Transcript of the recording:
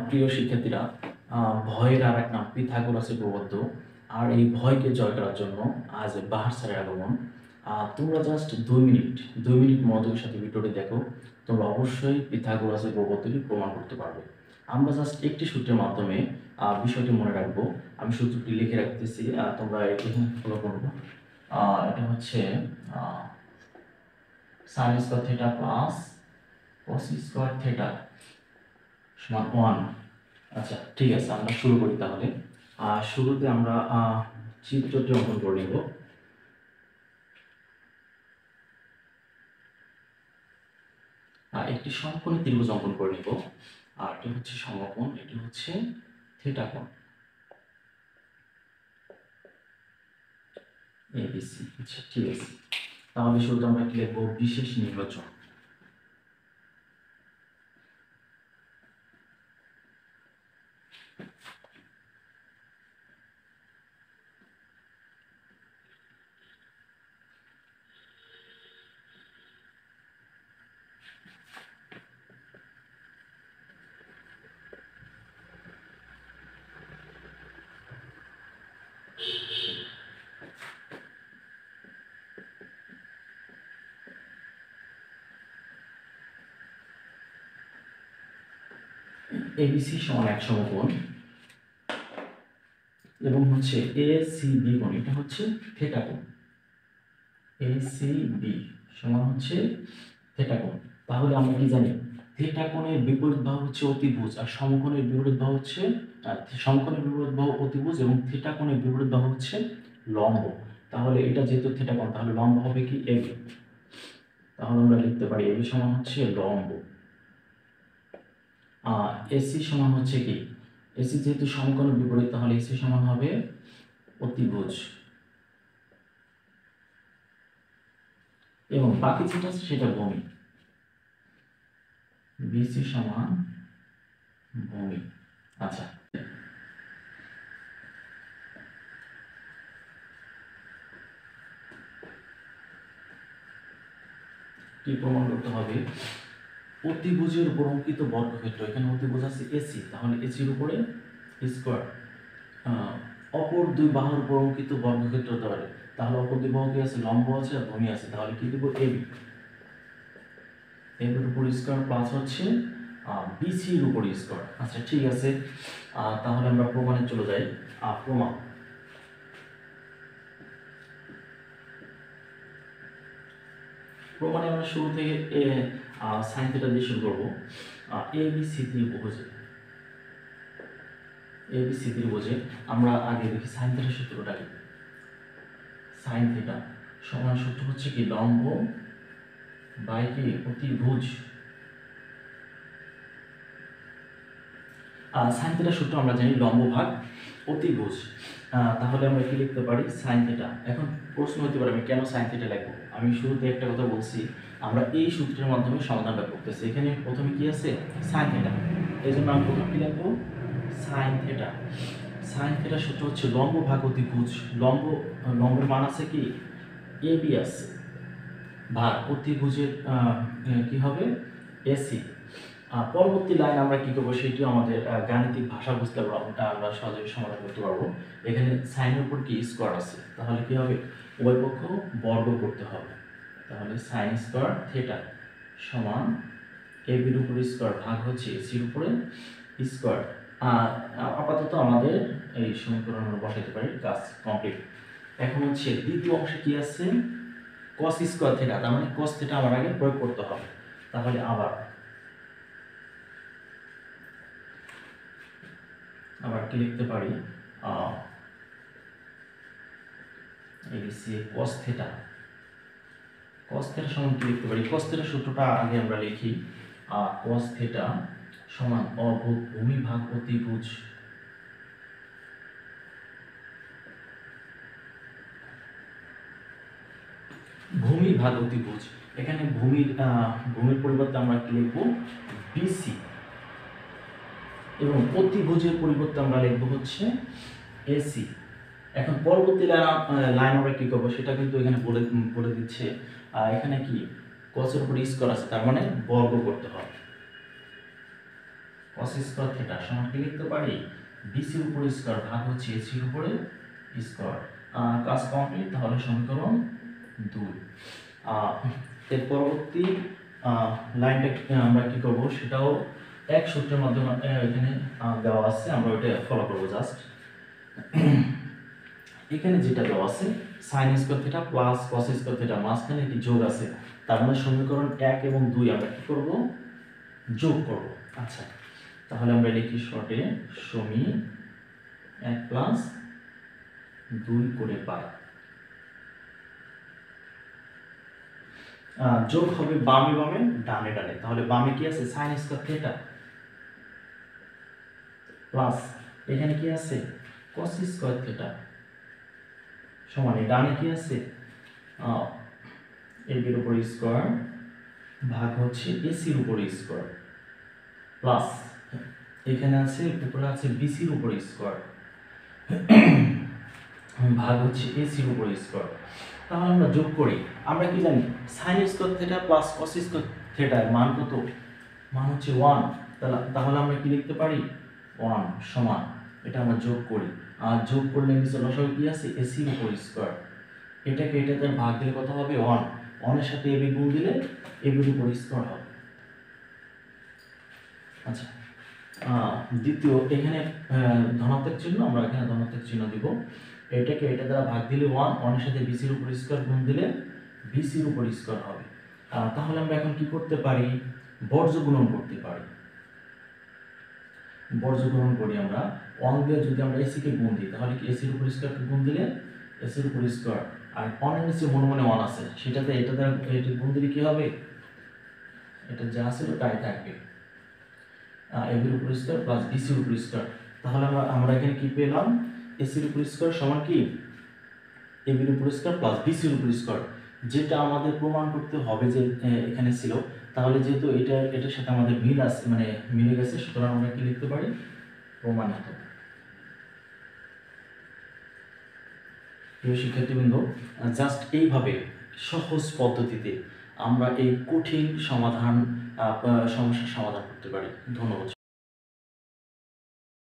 প্রিয় শিক্ষার্থীরা, ভয়ের আর এক নাম পিথাগোরাসের উপপাদ্য। আর এই ভয়কে জয় করার জন্য আজ বাহার স্যারের আগমন। তোমরা জাস্ট 2 মিনিট মনোযোগের সাথে ভিডিওটি দেখো। তোমরা অবশ্যই পিথাগোরাসের উপপাদ্যটি প্রমাণ করতে পারবে। আমরা জাস্ট একটি সূত্রের মাধ্যমে বিষয়টি মনে রাখবো। আমি সূত্রটি লিখে রাখতেছি, তোমরা এখানে ফলো করবো। এটা হচ্ছে sine square theta plus cos square theta সমান 1। আচ্ছা, ঠিক আছে, আমরা শুরু করি তাহলে। শুরুতে আমরা চিত্রটি অঙ্কন করে নেব। একটি সমকোণী ত্রিভুজ অঙ্কন করে নেব। আর এটি হচ্ছে সমকোণ, এটি হচ্ছে থিটা কোণ এবিসি। আচ্ছা, ঠিক আছে, তাহলে শুরুতে আমরা কি লিখব? বিশেষ নির্বাচন। এবিসি সমান এক সমকোণ এবং হচ্ছে এ সি বি কোণ, এটা হচ্ছে থিটা কোণ। এ সি বি সমান হচ্ছে থিটা কোণ। তাহলে আমরা কি জানি? থিটা কোণের বিপরীত বাহু হচ্ছে অতিভুজ, আর সমকোণের বিপরীত বাহু হচ্ছে সমকোণের বিপরীত বাহু অতিভুজ এবং থিটা কোণের বিপরীত বাহু হচ্ছে লম্ব। তাহলে এটা যেহেতু থিটা কোণ, তাহলে লম্ব হবে কি? এবি। তাহলে আমরা লিখতে পারি এবি সমান হচ্ছে লম্ব। এসি সমান হচ্ছে কি? এসি যেহেতু সমকোণের বিপরীত, তাহলে এসি সমান হবে অতিভুজ। এবং বাকি যেটা আছে সেটা ভূমি। বিসি সমান ভূমি। আচ্ছা, কি প্রমাণ করতে হবে? অতিভুজের উপর অঙ্কিত বর্গক্ষেত্র, এখানে অতিভুজ আছে এসি, তাহলে এসির উপরে স্কোয়ার অপর দুই বাহুর উপর অঙ্কিত বর্গক্ষেত্র ধরে, তাহলে অপর দুই বাহু কি আছে? লম্ব আছে আর ভূমি আছে, তাহলে কি দিব? এবি। এর উপর স্কোয়ার প্লাস হচ্ছে বিসির উপর স্কোয়ার। আচ্ছা, ঠিক আছে, তাহলে আমরা প্রমাণে চলে যাই। প্রমাণ প্রমাণে আমরা শুরু থেকে সাইন থিটা দিয়ে শুরু করবো। এবিসি ত্রিভুজে এবিসি ত্রিভুজে আমরা আগে দেখি সাইন থিটার সূত্রটা কি। সাইন থিটা সমান সূত্র হচ্ছে কি? লম্ব বাই কি? অতিভুজ। সাইন থিটার সূত্র আমরা জানি লম্ব ভাগ অতিভুজ। তাহলে আমরা কি লিখতে পারি? Sine theta. এখন প্রশ্ন হতে পারে আমি কেন সাইন থিটা লিখবো? আমি শুরুতে একটা কথা বলছি, আমরা এই সূত্রের মাধ্যমে সমাধানটা করতেছি। এখানে প্রথমে কি আছে? Sine theta. এই জন্য আমি প্রথমে কি লিখবো? Sine theta. সাইন থিটার সূত্র হচ্ছে লম্ব ভাগ অতিভুজ। লম্বের মান আছে কি? এবি আছে, ভাগ অতিভুজের কি হবে? এসি। পরবর্তী লাইন আমরা কি করবো সেটিও আমাদের গাণিতিক ভাষা বুঝতে পারবো, আমরা সহজে সমাধান করতে পারবো। এখানে সাইনের উপর কি? স্কোয়ার আছে, তাহলে কি হবে? উভয় পক্ষ বর্গ করতে হবে। তাহলে সাইন স্কোয়ার থিটা সমান এবির উপর স্কোয়ার ভাগ হচ্ছে এসির উপরে স্কোয়ার। আপাতত আমাদের এই সমীকরণ বসাইতে পারি, কাজ কমপ্লিট। এখন হচ্ছে দ্বিতীয় অংশে কি আছে? কস স্কোয়ার থিটা, তার মানে কস থিটা আমার আগে প্রয়োগ করতে হবে। তাহলে আবার কি লিখতে পারি? এবিসি কস থিটা সমান কি লিখতে পারি? কস থিটার সূত্রটা আগে আমরা লিখি। কস থিটা সমান ভূমি ভাগ অতিভুজ। ভূমি ভাগ অতিভুজ, এখানে ভূমির পরিবর্তে আমরা কি লিখবো? বিসি। এবং অতিভুজের পরিবর্তে আমরা লিখবো হচ্ছে এসি। এখন পরবর্তী লাইন আমরা কি করবো সেটা কিন্তু এখানে বলে দিচ্ছে। এখানে কি? কসের উপর স্কোয়ার আছে, তার মানে বর্গ করতে হবে। cos স্কয়ার থিটা সমান কি লিখতে পারি বিসির উপর স্কয়ার ভাগ হচ্ছে এসির উপরে স্কয়ার। কাজ কমপ্লিট, তাহলে সমীকরণ 2। এর পরবর্তী লাইনটা আমরা কি করব সেটাও এক সূত্রের মাধ্যমে এখানে দেওয়া আছে, আমরা ওইটা ফলো করব জাস্ট। এখানে যেটা দেওয়া আছে sin square theta plus cos square theta, মাঝখানে কি যোগ আছে, তার মানে সমীকরণ 1 এবং 2 আমরা কি করব যোগ করব। আচ্ছা, তাহলে আমরা লিখি শর্টে সমী 1 প্লাস 2 করে পাই। যোগ হবে বামে বামে ডানে ডানে, তাহলে বামে কি আছে sin স্কয়ার থিটা প্লাস এখানে কি আছে cos স্কয়ার থিটা সমান ডানে কি আছে এর উপর স্কয়ার ভাগ হচ্ছে এসির উপর স্কয়ার প্লাস এখানে আছে উপরে আছে বিসির উপর স্কয়ার ভাগ হচ্ছে এসির উপর স্কয়ার। তাহলে আমরা যোগ করি, আমরা কি জানি sin square theta plus cos square theta এর মান কত, মান হচ্ছে 1। তাহলে আমরা কি লিখতে পারি 1 সমান, এটা আমরা যোগ করি, আর যোগ করলে নিচে লসাগু কি আছে এসির উপর স্কয়ার, এটাকে এটাতে ভাগ দিলে কত হবে 1, 1 এর সাথে এবি গুণ দিলে এবির উপর স্কয়ার হবে। আচ্ছা, দ্বিতীয় এখানে ধনাত্মক চিহ্ন, আমরা এখানে ধনাত্মক চিহ্ন দিব, এটাকে এটা দ্বারা ভাগ দিলে 1, 1 এর সাথে বিসির উপর স্কয়ার গুণ দিলে বিসির উপর স্কয়ার হবে। তাহলে আমরা এখন কি করতে পারি বর্জ্য গুণন করতে পারি। বর্জ্য গুণন করি আমরা 1 দিয়ে যদি আমরা এসি কে গুণ দিই তাহলে কি এসির উপর স্কয়ার কে গুণ দিলে এসির উপর স্কয়ার, আর 1 এর নিচে মনে মনে 1 আছে সেটাতে এটা দ্বারা এটা গুণ দিলে কি হবে, এটা যা ছিল তাই থাকবে, এবির উপর স্কয়ার প্লাস বিসির উপর স্কয়ার। তাহলে আমরা এখানে কি পেলাম এসির উপর স্কয়ার সমান কি এবির উপর স্কয়ার প্লাস বিসির উপর স্কয়ার, যেটা আমাদের প্রমাণ করতে হবে যে এখানে ছিল। তাহলে যেহেতু এটার সাথে আমাদের মিল আছে, মানে মিলে গেছে, সুতরাং আমরা কি লিখতে পারি প্রমাণিত। প্রিয় শিক্ষার্থীবৃন্দ, জাস্ট এইভাবে সহজ পদ্ধতিতে আমরা এই কঠিন সমস্যার সমাধান করতে পারি। ধন্যবাদ।